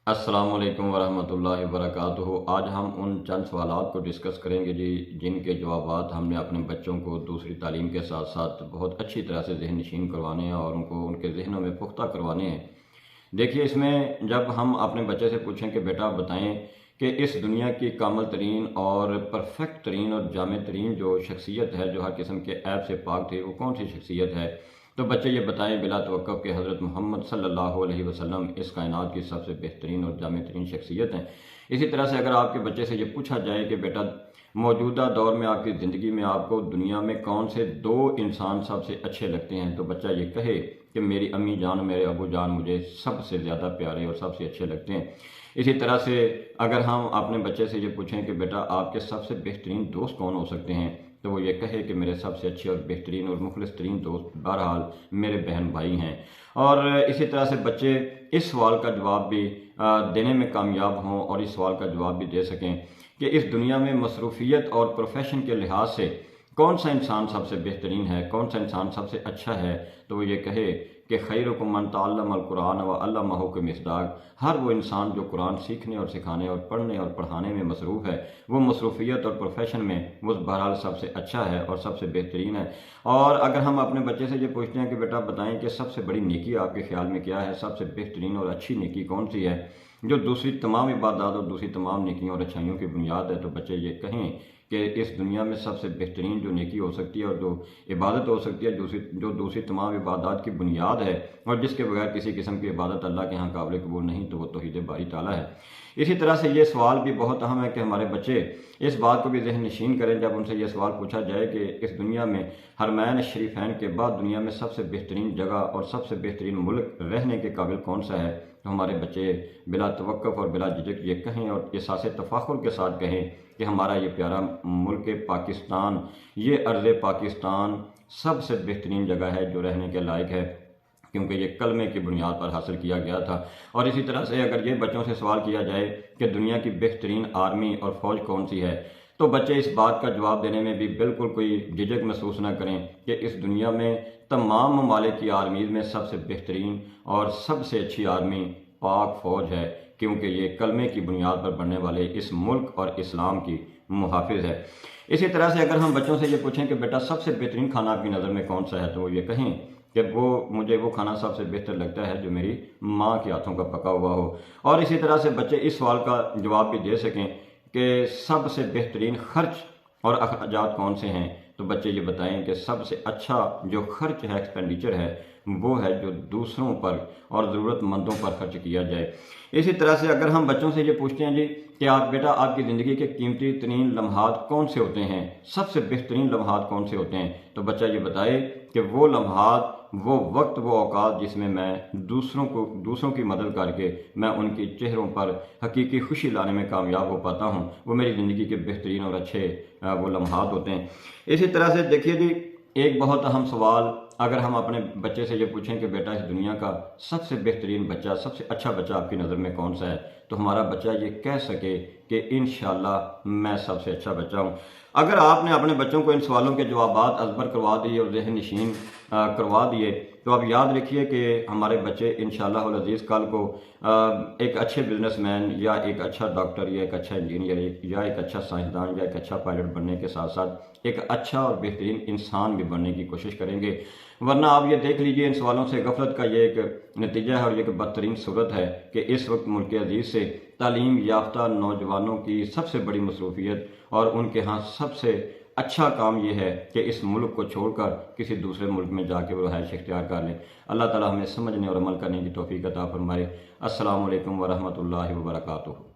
السلام علیکم ورحمۃ اللہ وبرکاتہ۔ آج ہم ان چند سوالات کو ڈسکس کریں گے جن کے جوابات ہم نے اپنے بچوں کو دوسری تعلیم کے ساتھ ساتھ بہت اچھی طرح سے ذہن نشین کروانے ہیں اور ان کے ذہنوں میں پختہ کروانے ہیں۔ دیکھیے، اس میں جب ہم اپنے بچے سے پوچھیں کہ بیٹا بتائیں کہ اس دنیا کی کامل ترین اور پرفیکٹ ترین اور جامع ترین جو شخصیت ہے، جو ہر قسم کے عیب سے پاک تھی، وہ کون سی شخصیت ہے؟ تو بچے یہ بتائیں بلا توقف کہ حضرت محمد صلی اللہ علیہ وسلم اس کائنات کی سب سے بہترین اور جامع ترین شخصیت ہیں۔ اسی طرح سے اگر آپ کے بچے سے یہ پوچھا جائے کہ بیٹا موجودہ دور میں آپ کی زندگی میں آپ کو دنیا میں کون سے دو انسان سب سے اچھے لگتے ہیں، تو بچہ یہ کہے کہ میری امی جان اور میرے ابو جان مجھے سب سے زیادہ پیارے اور سب سے اچھے لگتے ہیں۔ اسی طرح سے اگر ہم اپنے بچے سے یہ پوچھیں کہ بیٹا آپ کے سب سے بہترین دوست کون ہو سکتے ہیں، تو وہ یہ کہے کہ میرے سب سے اچھے اور بہترین اور مخلص ترین دوست بہرحال میرے بہن بھائی ہیں۔ اور اسی طرح سے بچے اس سوال کا جواب بھی دینے میں کامیاب ہوں اور اس سوال کا جواب بھی دے سکیں کہ اس دنیا میں مصروفیت اور پروفیشن کے لحاظ سے کون سا انسان سب سے بہترین ہے، کون سا انسان سب سے اچھا ہے، تو وہ یہ کہے کہ خیرکم من تعلم القرآن وعلمہ کمصداق، ہر وہ انسان جو قرآن سیکھنے اور سکھانے اور پڑھنے اور پڑھانے میں مصروف ہے، وہ مصروفیت اور پروفیشن میں وہ بہرحال سب سے اچھا ہے اور سب سے بہترین ہے۔ اور اگر ہم اپنے بچے سے یہ پوچھتے ہیں کہ بیٹا بتائیں کہ سب سے بڑی نیکی آپ کے خیال میں کیا ہے، سب سے بہترین اور اچھی نیکی کون سی ہے جو دوسری تمام عبادات اور دوسری تمام نیکیوں اور اچھائیوں کی بنیاد ہے، تو بچے یہ کہیں کہ اس دنیا میں سب سے بہترین جو نیکی ہو سکتی ہے اور جو عبادت ہو سکتی ہے، جو دوسری تمام عبادات کی بنیاد ہے اور جس کے بغیر کسی قسم کی عبادت اللہ کے ہاں قابل قبول نہیں، تو وہ توحید باری تعالیٰ ہے۔ اسی طرح سے یہ سوال بھی بہت اہم ہے کہ ہمارے بچے اس بات کو بھی ذہن نشین کریں جب ان سے یہ سوال پوچھا جائے کہ اس دنیا میں حرمین شریفین کے بعد دنیا میں سب سے بہترین جگہ اور سب سے بہترین ملک رہنے کے قابل کون سا ہے، تو ہمارے بچے بلا توقف اور بلا جھجک یہ کہیں اور احساس تفاخر کے ساتھ کہیں کہ ہمارا یہ پیارا ملک پاکستان، یہ ارض پاکستان سب سے بہترین جگہ ہے جو رہنے کے لائق ہے، کیونکہ یہ کلمے کی بنیاد پر حاصل کیا گیا تھا۔ اور اسی طرح سے اگر یہ بچوں سے سوال کیا جائے کہ دنیا کی بہترین آرمی اور فوج کون سی ہے، تو بچے اس بات کا جواب دینے میں بھی بالکل کوئی جھجک محسوس نہ کریں کہ اس دنیا میں تمام ممالک کی آرمیز میں سب سے بہترین اور سب سے اچھی آرمی پاک فوج ہے، کیونکہ یہ کلمے کی بنیاد پر بننے والے اس ملک اور اسلام کی محافظ ہے۔ اسی طرح سے اگر ہم بچوں سے یہ پوچھیں کہ بیٹا سب سے بہترین کھانا آپ کی نظر میں کون سا ہے، تو وہ یہ کہیں کہ مجھے وہ کھانا سب سے بہتر لگتا ہے جو میری ماں کے ہاتھوں کا پکا ہوا ہو۔ اور اسی طرح سے بچے اس سوال کا جواب بھی دے سکیں کہ سب سے بہترین خرچ اور اخراجات کون سے ہیں، تو بچے یہ بتائیں کہ سب سے اچھا جو خرچ ہے، ایکسپینڈیچر ہے، وہ ہے جو دوسروں پر اور ضرورت مندوں پر خرچ کیا جائے۔ اسی طرح سے اگر ہم بچوں سے یہ پوچھتے ہیں کہ بیٹا آپ کی زندگی کے قیمتی ترین لمحات کون سے ہوتے ہیں، سب سے بہترین لمحات کون سے ہوتے ہیں، تو بچہ یہ بتائے کہ وہ لمحات، وہ وقت، وہ اوقات جس میں میں دوسروں کی مدد کر کے میں ان کی چہروں پر حقیقی خوشی لانے میں کامیاب ہو پاتا ہوں، وہ میری زندگی کے بہترین اور اچھے وہ لمحات ہوتے ہیں۔ اسی طرح سے دیکھیے ایک بہت اہم سوال اگر ہم اپنے بچے سے یہ پوچھیں کہ بیٹا اس دنیا کا سب سے بہترین بچہ، سب سے اچھا بچہ آپ کی نظر میں کون سا ہے، تو ہمارا بچہ یہ کہہ سکے کہ انشاءاللہ میں سب سے اچھا بچہ ہوں۔ اگر آپ نے اپنے بچوں کو ان سوالوں کے جوابات ازبر کروا دیے اور ذہن نشین کروا دیے، تو آپ یاد رکھیے کہ ہمارے بچے انشاءاللہ العزیز کل کو ایک اچھے بزنس مین یا ایک اچھا ڈاکٹر یا ایک اچھا انجینئر یا ایک اچھا سائنسدان یا ایک اچھا پائلٹ بننے کے ساتھ ساتھ ایک اچھا اور بہترین انسان بھی بننے کی کوشش کریں گے۔ ورنہ آپ یہ دیکھ لیجئے ان سوالوں سے غفلت کا یہ ایک نتیجہ ہے اور یہ ایک بدترین صورت ہے کہ اس وقت ملک عزیز سے تعلیم یافتہ نوجوانوں کی سب سے بڑی مصروفیت اور ان کے ہاں سب سے اچھا کام یہ ہے کہ اس ملک کو چھوڑ کر کسی دوسرے ملک میں جا کے وہ رہائش اختیار کر لیں۔ اللہ تعالی ہمیں سمجھنے اور عمل کرنے کی توفیق عطا فرمائے۔ السلام علیکم ورحمۃ اللہ وبرکاتہ۔